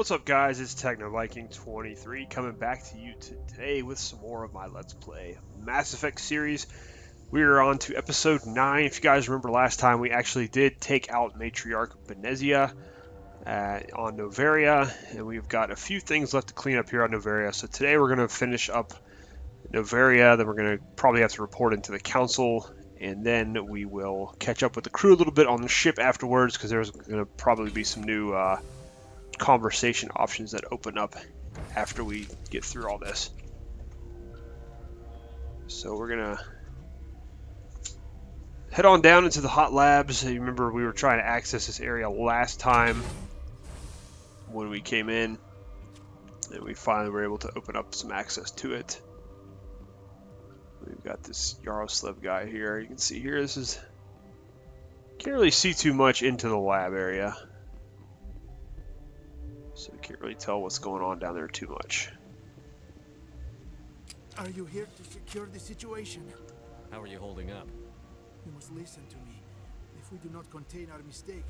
What's up guys, it's TechnoViking23 coming back to you today with some more of my Let's Play Mass Effect series. We are on to episode 9. If you guys remember last time, we actually did take out Matriarch Benezia on Noveria, and we've got a few things left to clean up here on Noveria. So today we're going to finish up Noveria, then we're going to probably have to report into the council, and then we will catch up with the crew a little bit on the ship afterwards, because there's going to probably be some new conversation options that open up after we get through all this. So we're gonna head on down into the hot labs. You remember we were trying to access this area last time when we came in, and we finally were able to open up some access to it. We've got this Yaroslav guy here. You can see here, this is, can't really see too much into the lab area, so we can't really tell what's going on down there too much. Are you here to secure the situation? How are you holding up? You must listen to me. If we do not contain our mistake,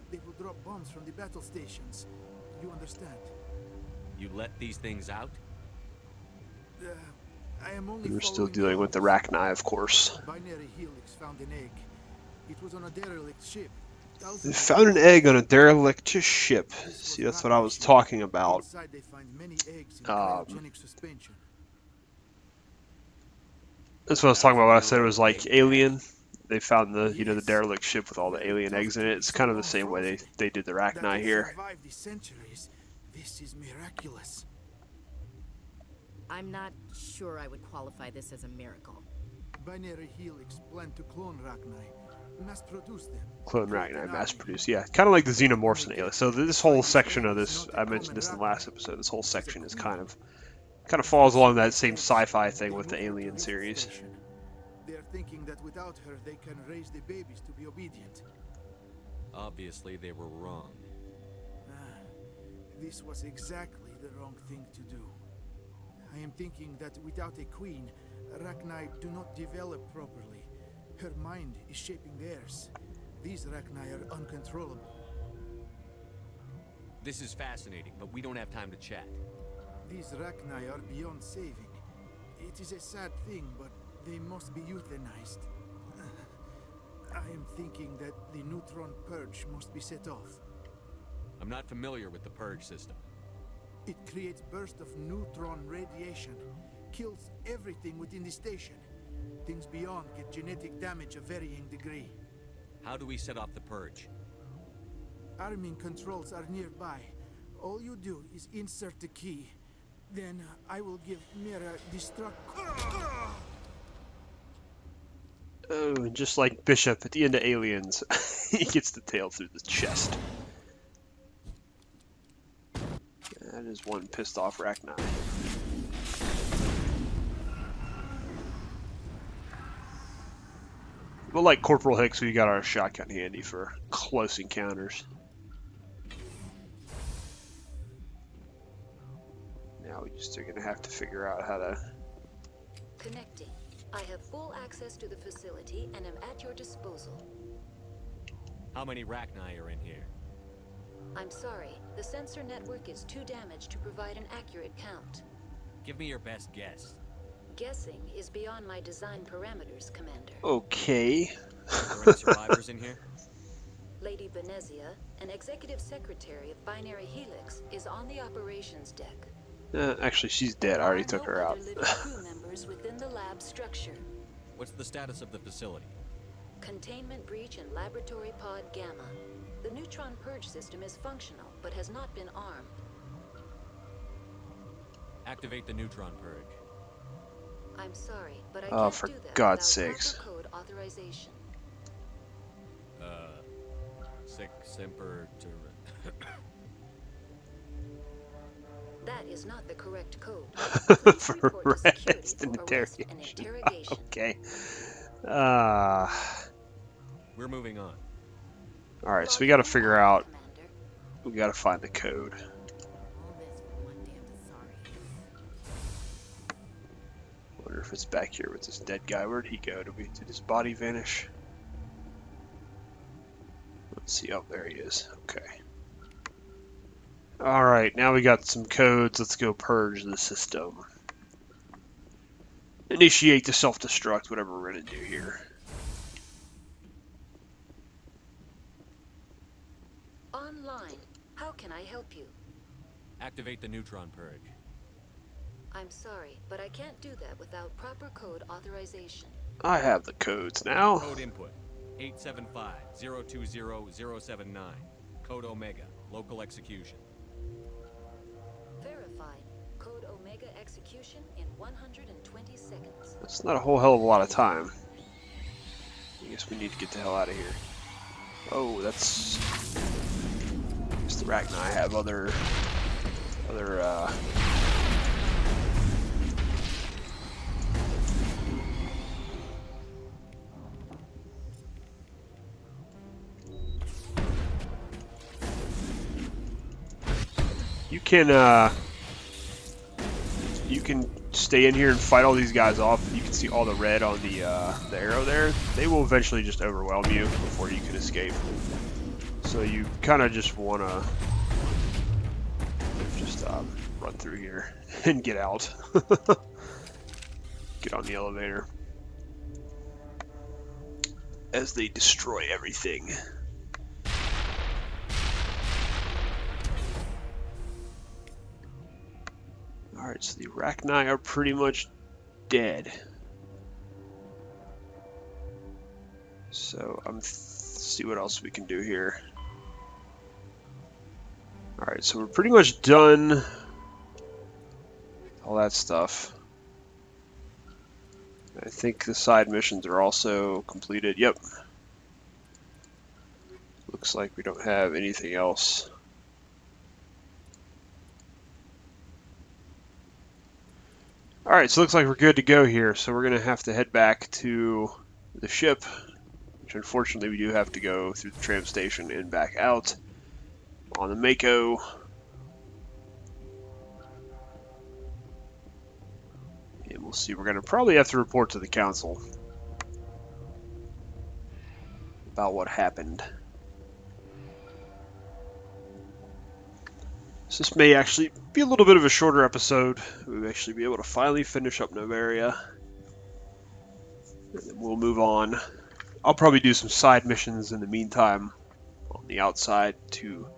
they will drop bombs from the battle stations. You understand? You let these things out? I am only We're still dealing with the Rachni, of course. Binary Helix found an egg. It was on a derelict ship. They found an egg on a derelict ship. See, that's what I was talking about. Inside they find many eggs in cryogenic suspension. That's what I was talking about when I said it was like Alien. They found the, you know, the derelict ship with all the alien eggs in it. It's kind of the same way they did the Rachni here. Survived the centuries. This is miraculous. I'm not sure I would qualify this as a miracle. Binary Helix planned to clone Rachni, mass produce them. Clone Rachni, mass produced. Yeah, kind of like the xenomorphs and aliens. So this whole section of this, I mentioned this in the last episode, this whole section is kind of falls along that same sci-fi thing with the Alien series. They are thinking that without her, they can raise the babies to be obedient. Obviously, they were wrong. This was exactly the wrong thing to do. I am thinking that without a queen, Rachni do not develop properly. Her mind is shaping theirs. These Rachni are uncontrollable. This is fascinating, but we don't have time to chat. These Rachni are beyond saving. It is a sad thing, but they must be euthanized. I am thinking that the neutron purge must be set off. I'm not familiar with the purge system. It creates bursts of neutron radiation, kills everything within the station. Things beyond get genetic damage of varying degree. How do we set off the purge? Arming controls are nearby. All you do is insert the key. Then I will give Mira destruct. Oh, and just like Bishop at the end of Aliens, he gets the tail through the chest. That is one pissed off Rachni. But like Corporal Hicks, we got our shotgun handy for close encounters. Now we just are gonna have to figure out how to. Connecting. I have full access to the facility and am at your disposal. How many Rachni are in here? I'm sorry, the sensor network is too damaged to provide an accurate count. Give me your best guess. Guessing is beyond my design parameters, Commander. Okay. Are there any survivors in here? Lady Benezia, an executive secretary of Binary Helix, is on the operations deck. Actually, she's dead. I already took her out. There are no other living crew members within the lab structure. What's the status of the facility? Containment breach in Laboratory Pod Gamma. The neutron purge system is functional, but has not been armed. Activate the neutron purge. I'm sorry, but I Oh, can't for do that God's without sakes. proper code authorization. Sic semper That is not the correct code. For Report to security arrest for and arrest and interrogation. interrogation. Okay. We're moving on. Alright, so we gotta figure out, Commander. we gotta find the code. All this for one damn sorry. Wonder if it's back here with this dead guy. Where'd he go? Did his body vanish? Let's see. Oh, there he is. Okay. Alright, now we got some codes. Let's go purge the system. Initiate the self-destruct, whatever we're going to do here. Online. How can I help you? Activate the neutron purge. I'm sorry, but I can't do that without proper code authorization. I have the codes now. Code input 875-020-079. Code Omega. Local execution. Verified. Code Omega execution in 120 seconds. That's not a whole hell of a lot of time. I guess we need to get the hell out of here. Oh, that's... Just the Rachni have other... You can stay in here and fight all these guys off. You can see all the red on the arrow there. They will eventually just overwhelm you before you can escape. So you kind of just want to just run through here and get out. Get on the elevator as they destroy everything. Alright, so the Rachni are pretty much dead. So let's see what else we can do here. Alright, so we're pretty much done all that stuff. I think the side missions are also completed. Yep. Looks like we don't have anything else. Alright, so it looks like we're good to go here. So we're going to have to head back to the ship, which unfortunately we do have to go through the tram station and back out on the Mako. And we'll see. We're going to probably have to report to the council about what happened. So this may actually be a little bit of a shorter episode. We'll actually be able to finally finish up Noveria. And then we'll move on. I'll probably do some side missions in the meantime on the outside to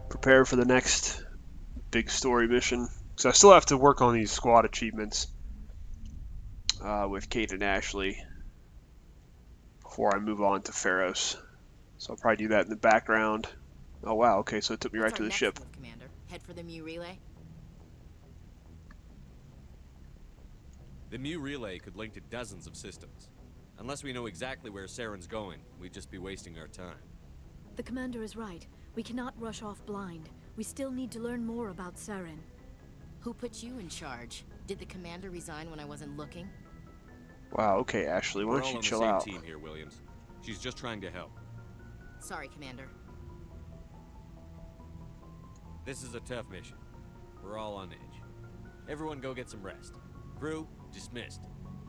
prepare for the next big story mission. So I still have to work on these squad achievements with Kate and Ashley before I move on to Pharos. So I'll probably do that in the background. Oh wow, okay, so it took me right to the ship. Move, Commander? Head for the Mu relay? The Mu relay could link to dozens of systems. Unless we know exactly where Saren's going, we'd just be wasting our time. The commander is right. We cannot rush off blind. We still need to learn more about Saren. Who put you in charge? Did the commander resign when I wasn't looking? Wow, okay, Ashley, why We're don't all you on the chill same out? team here, Williams. She's just trying to help. Sorry, Commander. This is a tough mission. We're all on edge. Everyone go get some rest. Crew, dismissed.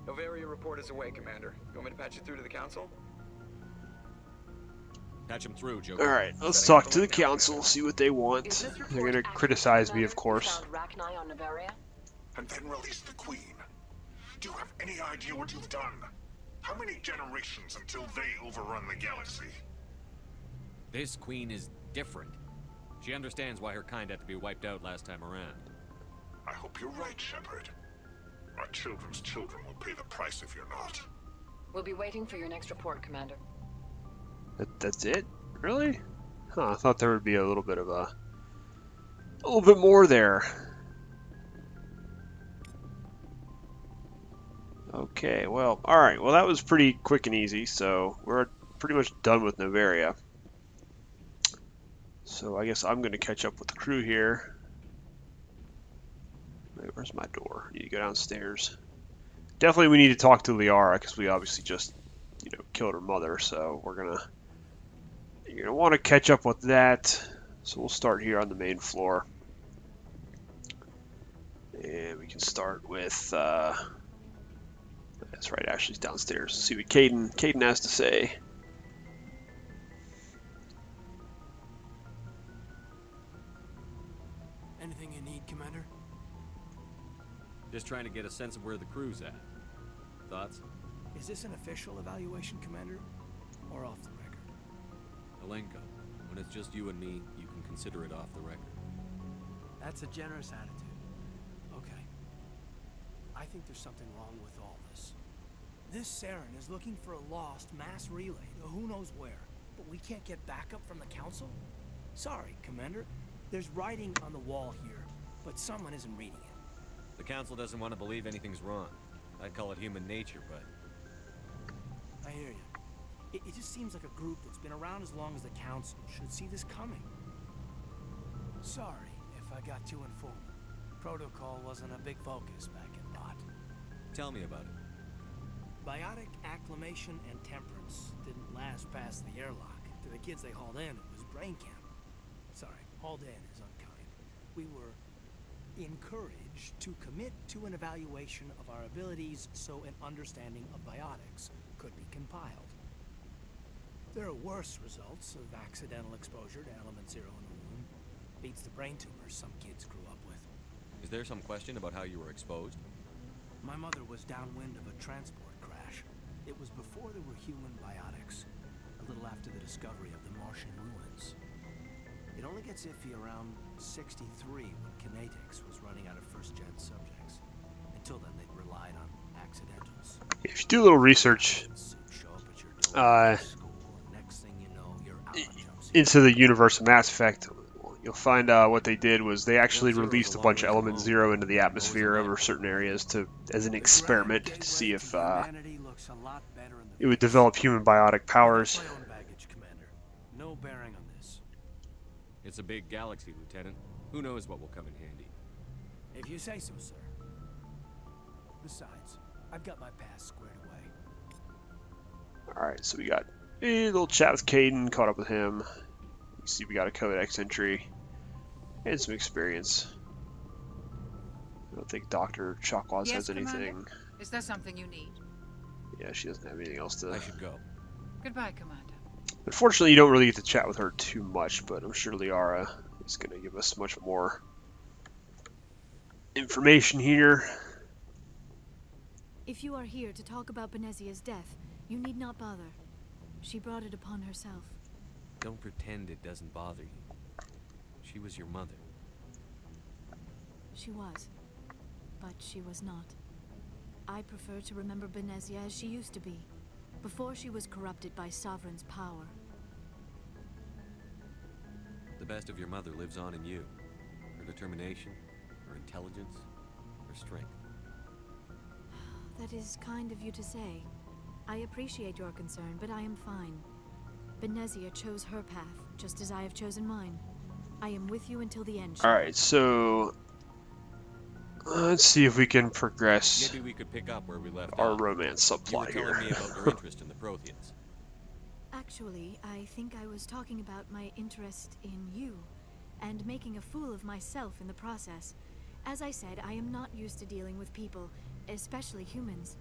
Noveria report is away, Commander. You want me to patch you through to the council? Patch him through, Joker. Alright, let's talk to the council, see what they want. They're gonna criticize me, of course. Rachni on Noveria? And then release the Queen. Do you have any idea what you've done? How many generations until they overrun the galaxy? This queen is different. She understands why her kind had to be wiped out last time around. I hope you're right, Shepard. Our children's children will pay the price if you're not. We'll be waiting for your next report, Commander. That's it? Really? Huh, I thought there would be a little bit more there. Okay, well, alright, well that was pretty quick and easy, so we're pretty much done with Noveria. So I guess I'm going to catch up with the crew here. Wait, where's my door? I need to go downstairs. Definitely we need to talk to Liara, because we obviously just, killed her mother, so you're going to want to catch up with that. So we'll start here on the main floor. And we can start with, that's right, Ashley's downstairs. Let's see what Caden has to say. Just trying to get a sense of where the crew's at. Thoughts? Is this an official evaluation, Commander? Or off the record? Alenko, when it's just you and me, you can consider it off the record. That's a generous attitude. Okay. I think there's something wrong with all this. This Saren is looking for a lost mass relay to who knows where, but we can't get backup from the Council? Sorry, Commander. There's writing on the wall here, but someone isn't reading it. The Council doesn't want to believe anything's wrong. I'd call it human nature, but... I hear you. It just seems like a group that's been around as long as the Council should see this coming. Sorry if I got too informal. Protocol wasn't a big focus back in Bot. Tell me about it. Biotic acclimation and temperance didn't last past the airlock. To the kids they hauled in, it was brain camp. Sorry, hauled in is unkind. We were encouraged to commit to an evaluation of our abilities so an understanding of biotics could be compiled. There are worse results of accidental exposure to element 0 in the womb. Beats the brain tumors some kids grew up with. Is there some question about how you were exposed? My mother was downwind of a transport crash. It was before there were human biotics, a little after the discovery of the Martian ruins. It only gets iffy around 63 when kinetics was running out of first-gen subjects. Until then, they'd relied on accidentals. If you do a little research into the universe of Mass Effect, you'll find what they did was they actually released a bunch of Element 0 into the atmosphere over certain areas as an experiment to see if it would develop human biotic powers. No bearing on this. It's a big galaxy, Lieutenant. Who knows what will come in handy? If you say so, sir. Besides, I've got my past squared away. Alright, so we got a little chat with Caden, caught up with him. You see we got a Codex entry and some experience. I don't think Dr. Chakwas has anything. Commander? Is there something you need? Yeah, she doesn't have anything else to... I should go. Goodbye, Commander. Unfortunately, you don't really get to chat with her too much, but I'm sure Liara is going to give us much more information here. If you are here to talk about Benezia's death, you need not bother. She brought it upon herself. Don't pretend it doesn't bother you. She was your mother. She was. But she was not. I prefer to remember Benezia as she used to be, before she was corrupted by Sovereign's power. The best of your mother lives on in you. Her determination, her intelligence, her strength. That is kind of you to say. I appreciate your concern, but I am fine. Benezia chose her path, just as I have chosen mine. I am with you until the end. Alright, so... let's see if we can progress. Maybe we could pick up where we left our off. romance subplot you were telling here. me about your interest in the Protheans. Actually, I think I was talking about my interest in you, and making a fool of myself in the process. As I said, I am not used to dealing with people, especially humans.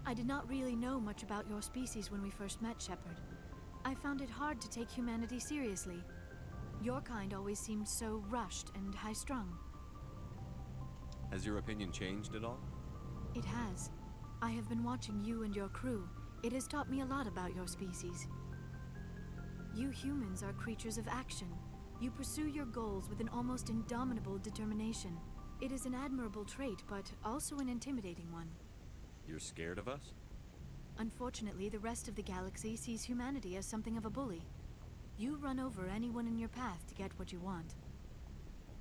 I did not really know much about your species when we first met, Shepard. I found it hard to take humanity seriously. Your kind always seemed so rushed and high-strung. Has your opinion changed at all? It has. I have been watching you and your crew. It has taught me a lot about your species. You humans are creatures of action. You pursue your goals with an almost indomitable determination. It is an admirable trait, but also an intimidating one. You're scared of us? Unfortunately, the rest of the galaxy sees humanity as something of a bully. You run over anyone in your path to get what you want.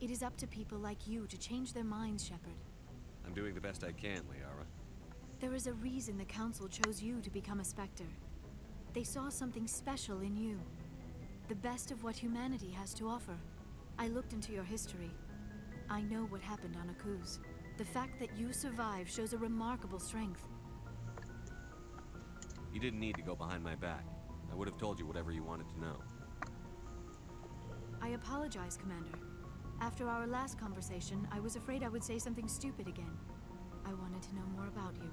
It is up to people like you to change their minds, Shepard. I'm doing the best I can, Liara. There is a reason the Council chose you to become a Spectre. They saw something special in you. The best of what humanity has to offer. I looked into your history. I know what happened on Akuz. The fact that you survived shows a remarkable strength. You didn't need to go behind my back. I would have told you whatever you wanted to know. I apologize, Commander. After our last conversation, I was afraid I would say something stupid again. I wanted to know more about you.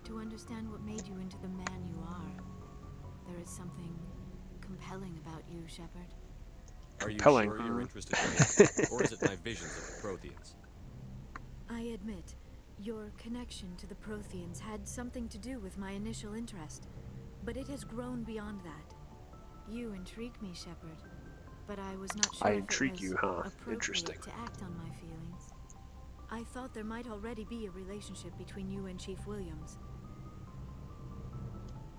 To understand what made you into the man you are. There is something compelling about you, Shepard. Are you Compelling, sure you're interested in me? Or is it my visions of the Protheans? I admit, Your connection to the Protheans had something to do with my initial interest, but it has grown beyond that. You intrigue me, Shepard, but I was not sure I if it intrigue was you, huh? appropriate Interesting. to act on my feelings. I thought there might already be a relationship between you and Chief Williams.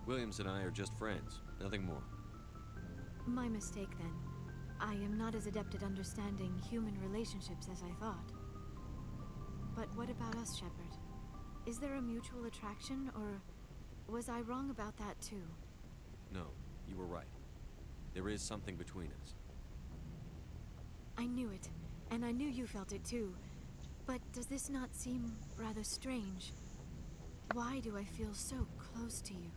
Williams and I are just friends, nothing more. My mistake, then. I am not as adept at understanding human relationships as I thought. But what about us, Shepard? Is there a mutual attraction, or was I wrong about that too? No, you were right. There is something between us. I knew it, and I knew you felt it too. But does this not seem rather strange? Why do I feel so close to you?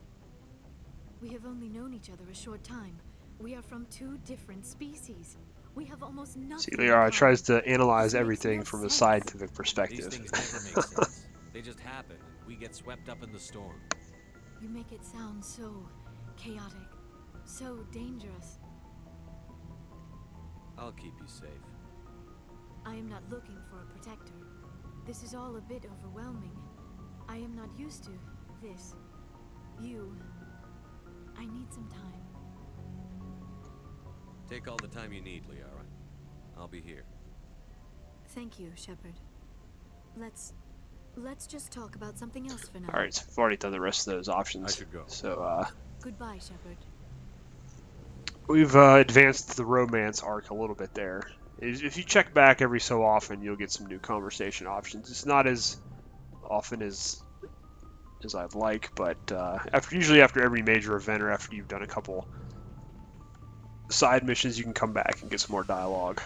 We have only known each other a short time. We are from two different species. We have almost nothing. See, Liara tries to analyze everything from a scientific perspective. These things never make sense. They just happen, and we get swept up in the storm. You make it sound so chaotic, so dangerous. I'll keep you safe. I am not looking for a protector. This is all a bit overwhelming. I am not used to this. I need some time. Take all the time you need, Liara. I'll be here. Thank you, Shepard. Let's just talk about something else for now. Alright, so we've already done the rest of those options. I should go. So, Goodbye, Shepard. we've advanced the romance arc a little bit there. If you check back every so often, you'll get some new conversation options. It's not as often as I'd like, but usually after every major event or after you've done a couple side missions, you can come back and get some more dialogue.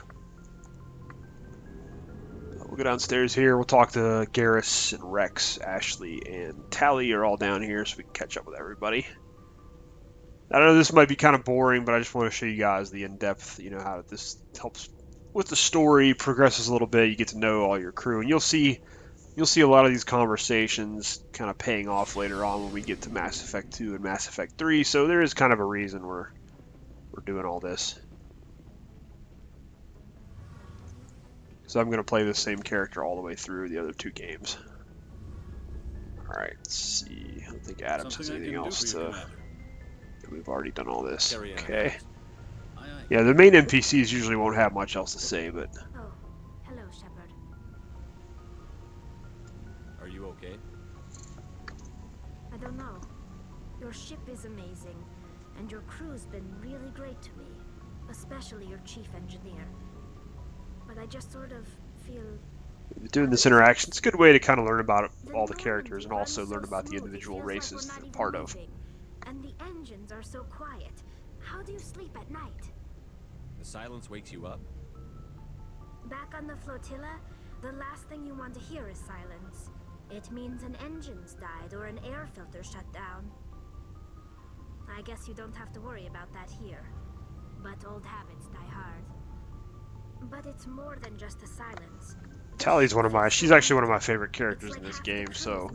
We'll go downstairs here. We'll talk to Garrus and Rex, Ashley, and Tally are all down here, so we can catch up with everybody. I know this might be kind of boring, but I just want to show you guys the in-depth, how this helps with the story, progresses a little bit. You get to know all your crew, and you'll see a lot of these conversations kind of paying off later on when we get to Mass Effect 2 and Mass Effect 3. So there is kind of a reason we're doing all this. So I'm going to play the same character all the way through the other two games. Alright, let's see. I don't think Adams has anything else to... We've already done all this. Okay. Yeah, the main NPCs usually won't have much else to say, but... Oh, hello, Shepard. Are you okay? I don't know. Your ship is amazing, and your crew's been really great to me, especially your chief engineer. But I just sort of feel... Doing this interaction, it's a good way to kind of learn about all the characters and also learn about the individual races that they're part of. And the engines are so quiet. How do you sleep at night? The silence wakes you up? Back on the flotilla, the last thing you want to hear is silence. It means an engine's died or an air filter shut down. I guess you don't have to worry about that here. But old habits die hard. But it's more than just the silence. Tally's she's actually one of my favorite characters in this game, so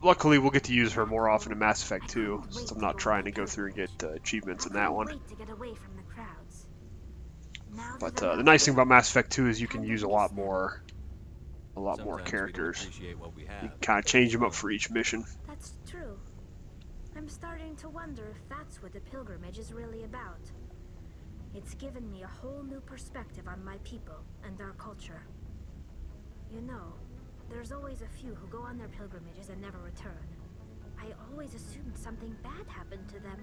luckily we'll get to use her more often in Mass Effect 2, since I'm not trying to go through and get achievements in that one. But the nice thing about Mass Effect 2 is you can use a lot more characters. You can kind of change them up for each mission. That's true. I'm starting to wonder if that's what the pilgrimage is really about. It's given me a whole new perspective on my people and our culture. You know, there's always a few who go on their pilgrimages and never return. I always assumed something bad happened to them.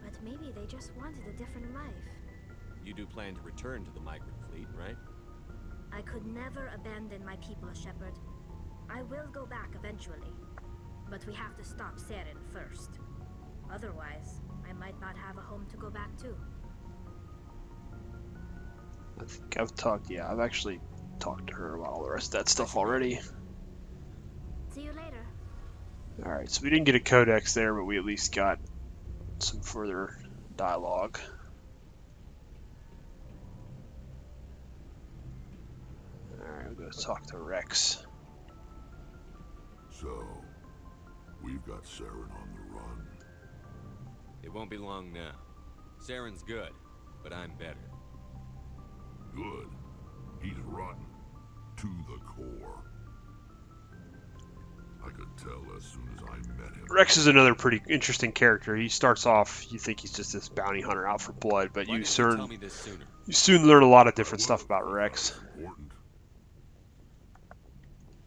But maybe they just wanted a different life. You do plan to return to the migrant fleet, right? I could never abandon my people, Shepard. I will go back eventually. But we have to stop Saren first. Otherwise, I might not have a home to go back to. I think I've actually talked to her about all the rest of that stuff already. See you later. Alright, so we didn't get a codex there, but we at least got some further dialogue. Alright, we'll go talk to Rex. So, we've got Saren on the run. It won't be long now. Saren's good, but I'm better. Good. He's rotten. To the core. I could tell as soon as I met him. Rex is another pretty interesting character. He starts off, you think he's just this bounty hunter out for blood, but Why you didn't you tell me this sooner? soon learn a lot of different stuff about Rex. Important.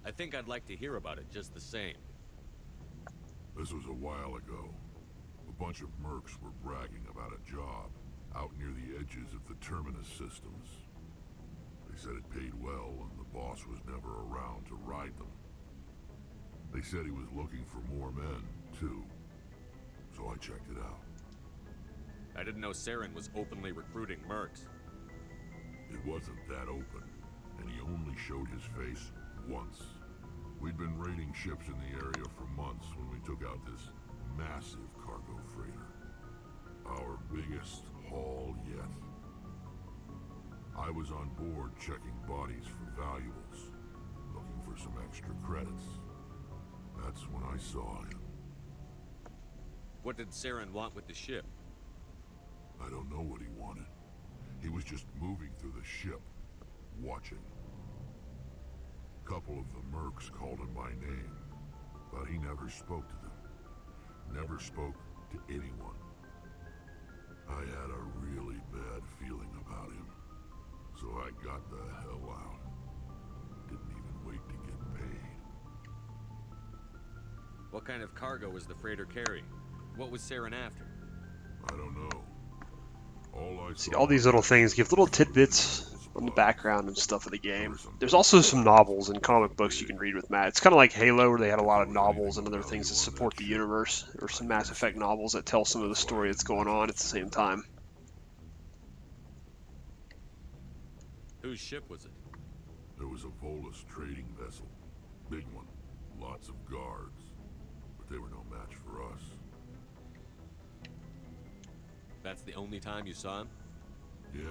I think I'd like to hear about it just the same. This was a while ago. A bunch of mercs were bragging about a job out near the edges of the Terminus systems. They said it paid well and the boss was never around to ride them. They said he was looking for more men, too. So I checked it out. I didn't know Saren was openly recruiting mercs. It wasn't that open, and he only showed his face once. We'd been raiding ships in the area for months when we took out this massive cargo freighter. Our biggest haul yet. I was on board checking bodies for valuables, looking for some extra credits. That's when I saw him. What did Saren want with the ship? I don't know what he wanted. He was just moving through the ship, watching. A couple of the mercs called him by name, but he never spoke to them. Never spoke to anyone. I had a really bad feeling about him, so I got the hell out. Didn't even wait to get paid. What kind of cargo was the freighter carrying? What was Saren after? I don't know. See, all these little things give little tidbits on the background and stuff of the game. There's also some novels and comic books you can read with Matt. It's kind of like Halo, where they had a lot of novels and other things that support the universe, or some Mass Effect novels that tell some of the story that's going on at the same time. Whose ship was it? It was a Volus trading vessel. Big one. Lots of guards. But they were no match for us. That's the only time you saw him? Yeah.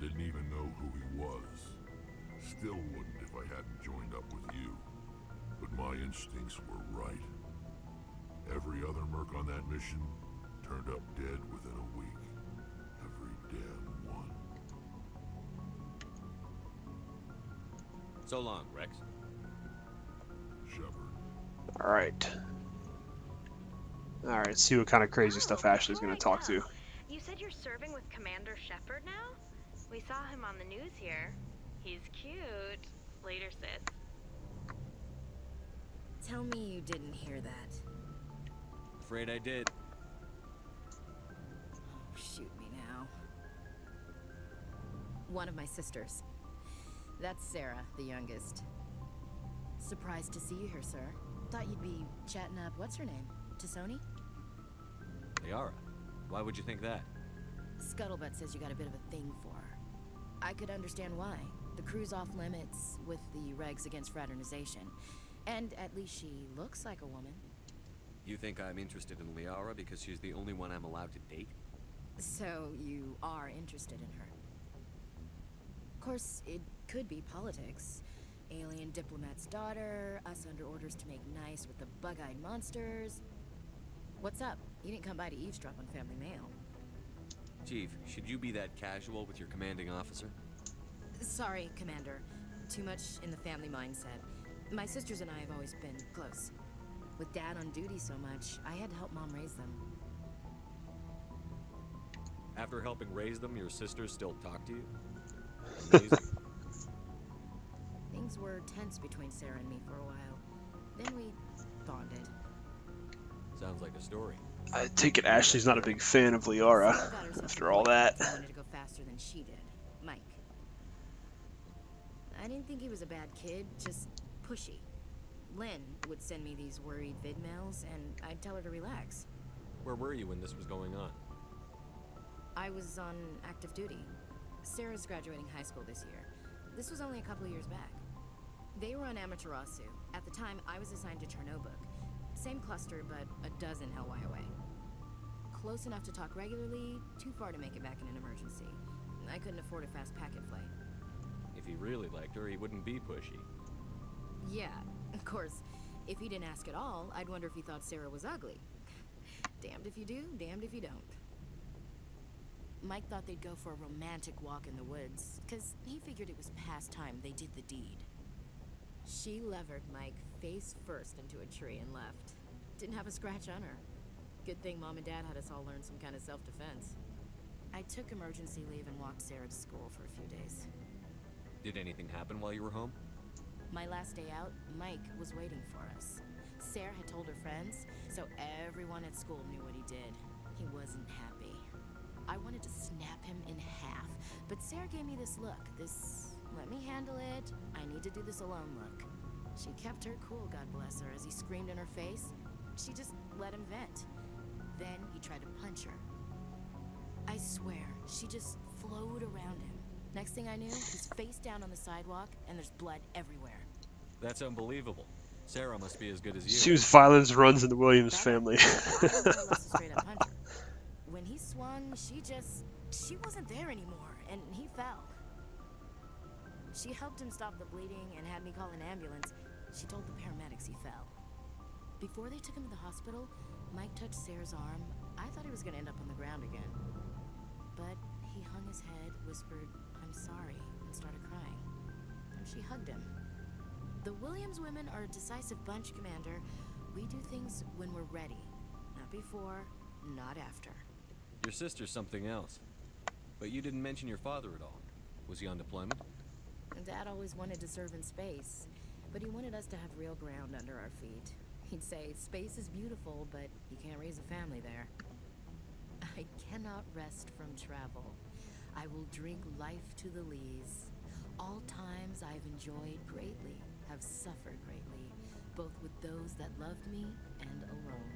Didn't even know who he was. Still wouldn't if I hadn't joined up with you. But my instincts were right. Every other merc on that mission turned up dead within a week. Every damn one. So long, Rex. Shepard. Alright. Alright, see what kind of crazy stuff Ashley's going to talk to. You said you're serving with Commander Shepard now? We saw him on the news here. He's cute. Later, sis. Tell me you didn't hear that. Afraid I did. Oh, shoot me now. One of my sisters. That's Sarah, the youngest. Surprised to see you here, sir. Thought you'd be chatting up, what's her name? Tassoni? Liara. Why would you think that? Scuttlebutt says you got a bit of a thing for her. I could understand why. The crew's off limits with the regs against fraternization. And at least she looks like a woman. You think I'm interested in Liara because she's the only one I'm allowed to date? So you are interested in her. Of course, it could be politics. Alien diplomat's daughter, us under orders to make nice with the bug-eyed monsters. What's up? You didn't come by to eavesdrop on family mail. Chief, should you be that casual with your commanding officer? Sorry, Commander. Too much in the family mindset. My sisters and I have always been close. With Dad on duty so much, I had to help Mom raise them. After helping raise them, your sisters still talk to you? Amazing. Things were tense between Sarah and me for a while. Then we bonded. Sounds like a story. I take it Ashley's not a big fan of Liara after all that. I wanted to go faster than she did. Mike. I didn't think he was a bad kid, just pushy. Lynn would send me these worried vid mails, and I'd tell her to relax. Where were you when this was going on? I was on active duty. Sarah's graduating high school this year. This was only a couple of years back. They were on Amaterasu. At the time, I was assigned to Chernobog. Same cluster, but a dozen LY away. Close enough to talk regularly, too far to make it back in an emergency. I couldn't afford a fast packet flight. If he really liked her, he wouldn't be pushy. Yeah, of course. If he didn't ask at all, I'd wonder if he thought Sarah was ugly. Damned if you do, damned if you don't. Mike thought they'd go for a romantic walk in the woods, because he figured it was past time they did the deed. She levered Mike face first into a tree and left. Didn't have a scratch on her. Good thing Mom and Dad had us all learn some kind of self-defense. I took emergency leave and walked Sarah to school for a few days. Did anything happen while you were home? My last day out, Mike was waiting for us. Sarah had told her friends, so everyone at school knew what he did. He wasn't happy. I wanted to snap him in half, but Sarah gave me this look, this let me handle it, I need to do this alone look. She kept her cool, God bless her, as he screamed in her face. She just let him vent. Then he tried to punch her. I swear, she just flowed around him. Next thing I knew, he's face down on the sidewalk, and there's blood everywhere. That's unbelievable. Sarah must be as good as you. Seems violence runs in the Williams family. When he swung, she wasn't there anymore, and he fell. She helped him stop the bleeding and had me call an ambulance. She told the paramedics he fell. Before they took him to the hospital, Mike touched Sarah's arm. I thought he was going to end up on the ground again. But he hung his head, whispered, "I'm sorry," and started crying. And she hugged him. The Williams women are a decisive bunch, Commander. We do things when we're ready. Not before, not after. Your sister's something else. But you didn't mention your father at all. Was he on deployment? Dad always wanted to serve in space, but he wanted us to have real ground under our feet. He'd say, space is beautiful, but you can't raise a family there. I cannot rest from travel. I will drink life to the lees. All times I've enjoyed greatly, have suffered greatly, both with those that loved me and alone.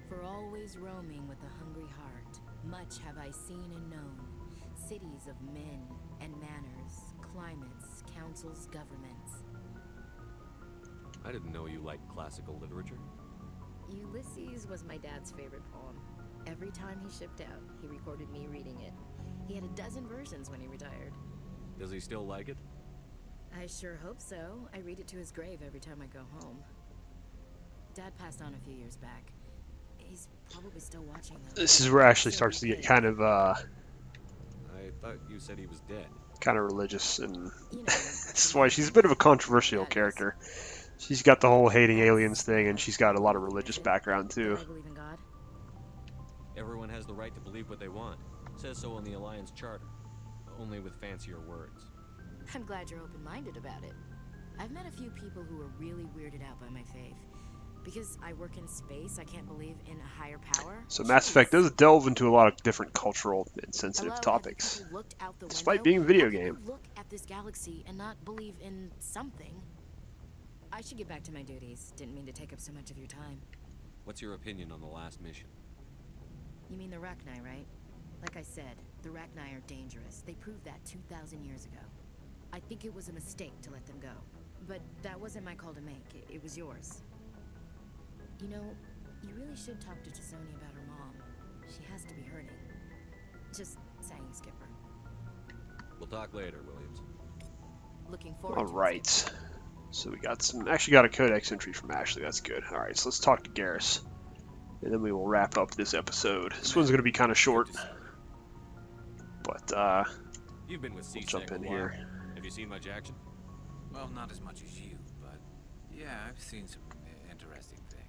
For always roaming with a hungry heart, much have I seen and known, cities of men and manners, climates, councils, governments. I didn't know you liked classical literature. Ulysses was my dad's favorite poem. Every time he shipped out, he recorded me reading it. He had 12 versions when he retired. Does he still like it? I sure hope so. I read it to his grave every time I go home. Dad passed on a few years back. He's probably still watching though. This is where it actually starts to get kind of I thought you said he was dead. kind of religious, and this is why she's a bit of a controversial character. She's got the whole hating aliens thing, and she's got a lot of religious background too. I believe in God. Everyone has the right to believe what they want. It says so in the Alliance Charter. Only with fancier words. I'm glad you're open-minded about it. I've met a few people who are really weirded out by my faith. Because I work in space, I can't believe in a higher power. So Mass Effect does delve into a lot of different cultural and sensitive topics, despite being a video game. Look at this galaxy and not believe in something. I should get back to my duties. Didn't mean to take up so much of your time. What's your opinion on the last mission? You mean the Rachni, right? Like I said, the Rachni are dangerous. They proved that 2,000 years ago. I think it was a mistake to let them go. But that wasn't my call to make. It was yours. You know, you really should talk to Chisoni about her mom. She has to be hurting. Just saying, Skipper. We'll talk later, Williams. Looking forward to it. Alright. So we got actually got a codex entry from Ashley, that's good. Alright, so let's talk to Garrus. And then we will wrap up this episode. This one's going to be kind of short. But, You've been with we'll C-Sec jump in a while. here. Have you seen much action? Well, not as much as you, but yeah, I've seen some interesting things.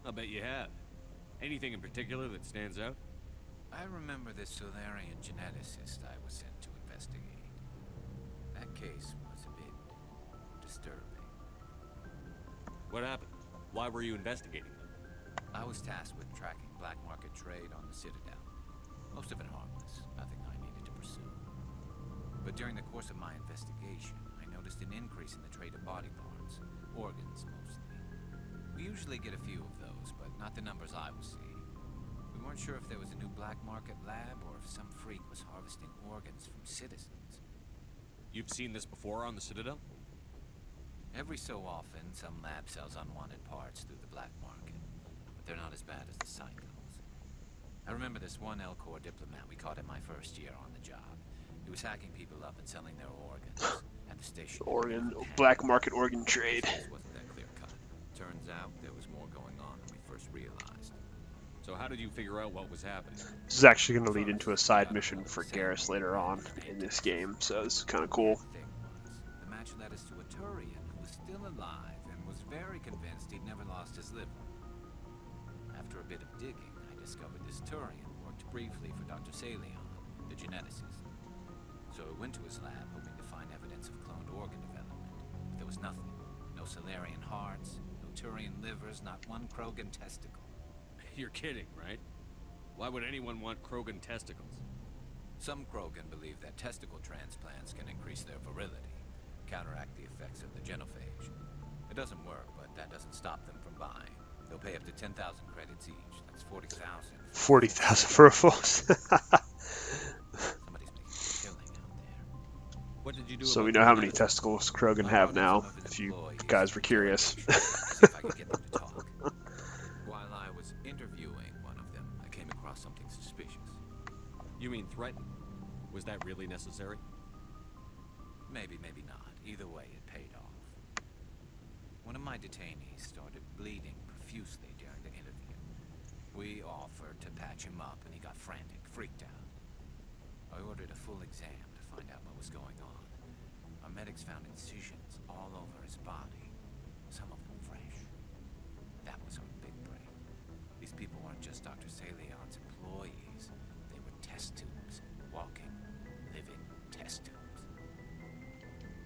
I'll bet you have. Anything in particular that stands out? I remember this Solarian geneticist I was sent to investigate. That case was a bit disturbing. What happened? Why were you investigating them? I was tasked with tracking black market trade on the Citadel. Most of it harmless, nothing I needed to pursue. But during the course of my investigation, I noticed an increase in the trade of body parts, organs mostly. We usually get a few of those, but not the numbers I was seeing. We weren't sure if there was a new black market lab or if some freak was harvesting organs from citizens. You've seen this before on the Citadel? Every so often, some lab sells unwanted parts through the black market, but they're not as bad as the cycles. I remember this one Elcor diplomat we caught in my first year on the job. He was hacking people up and selling their organs at the station. Black market organ trade. Wasn't that clear cut. Turns out there was more going on than we first realized. So how did you figure out what was happening? This is actually going to lead into a side mission for Garrus later on in this game, so it's kind of cool. The match led us to a Turian alive and was very convinced he'd never lost his liver. After a bit of digging, I discovered this Turian worked briefly for Dr. Salion, the geneticist. So I went to his lab hoping to find evidence of cloned organ development. But there was nothing. No Salarian hearts, no Turian livers, not one Krogan testicle. You're kidding, right? Why would anyone want Krogan testicles? Some Krogan believe that testicle transplants can increase their virility, counteract the effects of the genophage. It doesn't work, but that doesn't stop them from buying. They'll pay up to 10,000 credits each. That's 40,000. 40,000 for a full. Somebody's making a killing out there. What did you do? So we know how many testicles Krogan have now, if you guys were curious. See if I could get them to talk. While I was interviewing one of them, I came across something suspicious. You mean threatened? Was that really necessary? Maybe, maybe not. Either way, it paid off. One of my detainees started bleeding profusely during the interview. We offered to patch him up, and he got frantic, freaked out. I ordered a full exam to find out what was going on. Our medics found incisions all over his body, some of them fresh. That was our big break. These people weren't just Dr. Salion's employees. They were test tubes, walking, living test tubes.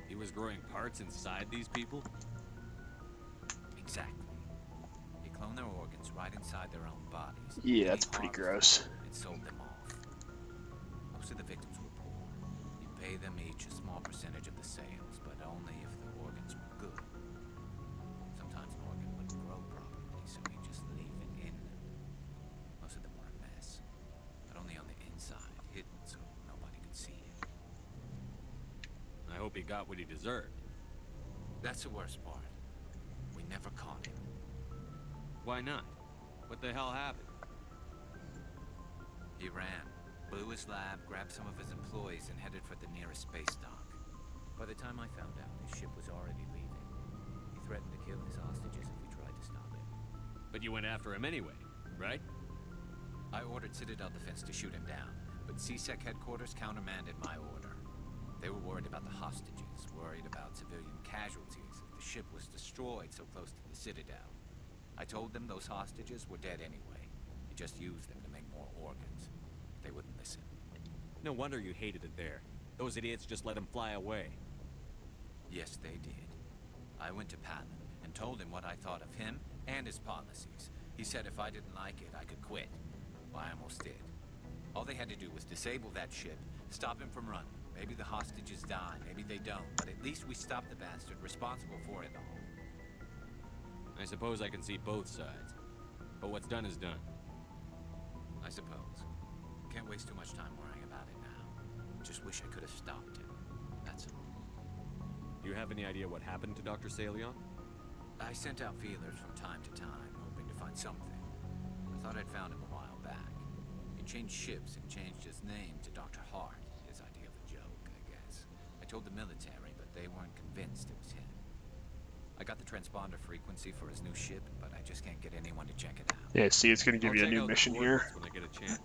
He was growing parts inside these people? Exactly. He cloned their organs right inside their own bodies. Yeah, that's pretty gross. And sold them off. Most of the victims were poor. He'd pay them each a small percentage of the sales, but only if the organs were good. Sometimes an organ wouldn't grow properly, so he'd just leave it in them. Most of them were a mess, but only on the inside, hidden so nobody could see it. I hope he got what he deserved. That's the worst part. We never caught him. Why not? What the hell happened? He ran, blew his lab, grabbed some of his employees, and headed for the nearest space dock. By the time I found out, his ship was already leaving. He threatened to kill his hostages if we tried to stop him. But you went after him anyway, right? I ordered Citadel Defense to shoot him down, but CSEC headquarters countermanded my order. They were worried about the hostages, worried about civilian casualties if the ship was destroyed so close to the Citadel. I told them those hostages were dead anyway. He just used them to make more organs. They wouldn't listen. No wonder you hated it there. Those idiots just let him fly away. Yes, they did. I went to Palin and told him what I thought of him and his policies. He said if I didn't like it, I could quit. Well, I almost did. All they had to do was disable that ship, stop him from running. Maybe the hostages die, maybe they don't, but at least we stopped the bastard responsible for it all. I suppose I can see both sides. But what's done is done. I suppose. Can't waste too much time worrying about it now. Just wish I could have stopped him. That's all. Do you have any idea what happened to Dr. Salion? I sent out feelers from time to time, hoping to find something. I thought I'd found him a while back. He changed ships and changed his name to Dr. Hart. His idea of a joke, I guess. I told the military, but they weren't convinced it was him. I got the transponder frequency for his new ship, but I just can't get anyone to check it out. Yeah, see, it's going to give you a new mission here. When I get a chance.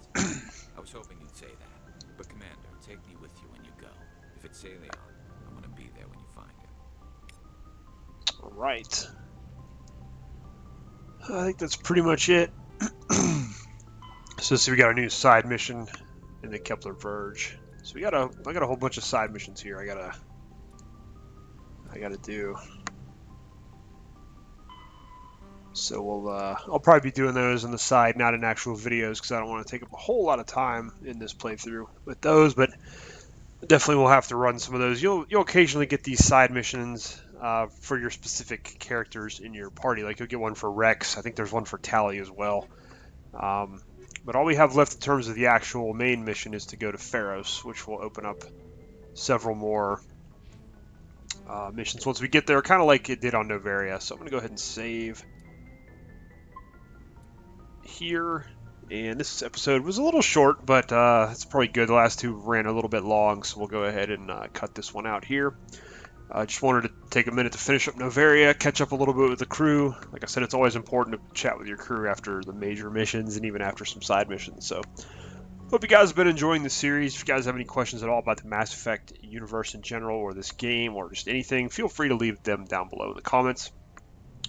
I was hoping you'd say that. But Commander, take me with you when you go. If it's Salion, I'm gonna be there when you find him. Alright. I think that's pretty much it. So see, we got a new side mission in the Kepler Verge. So I got a whole bunch of side missions here. I gotta do. So I'll probably be doing those on the side, not in actual videos, because I don't want to take up a whole lot of time in this playthrough with those. But definitely we'll have to run some of those. You'll occasionally get these side missions for your specific characters in your party. Like you'll get one for Rex. I think there's one for Tally as well. But all we have left in terms of the actual main mission is to go to Pharos, which will open up several more missions once we get there, kind of like it did on Noveria. So I'm going to go ahead and save here. And this episode was a little short, but it's probably good. The last two ran a little bit long, so we'll go ahead and cut this one out here. I just wanted to take a minute to finish up Noveria, catch up a little bit with the crew. Like I said, it's always important to chat with your crew after the major missions and even after some side missions. So Hope you guys have been enjoying the series. If you guys have any questions at all about the Mass Effect universe in general, or this game, or just anything, feel free to leave them down below in the comments.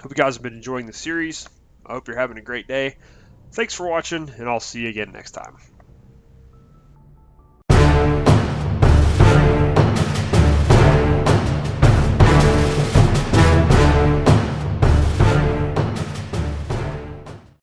Hope you guys have been enjoying the series. I hope you're having a great day. Thanks for watching, and I'll see you again next time.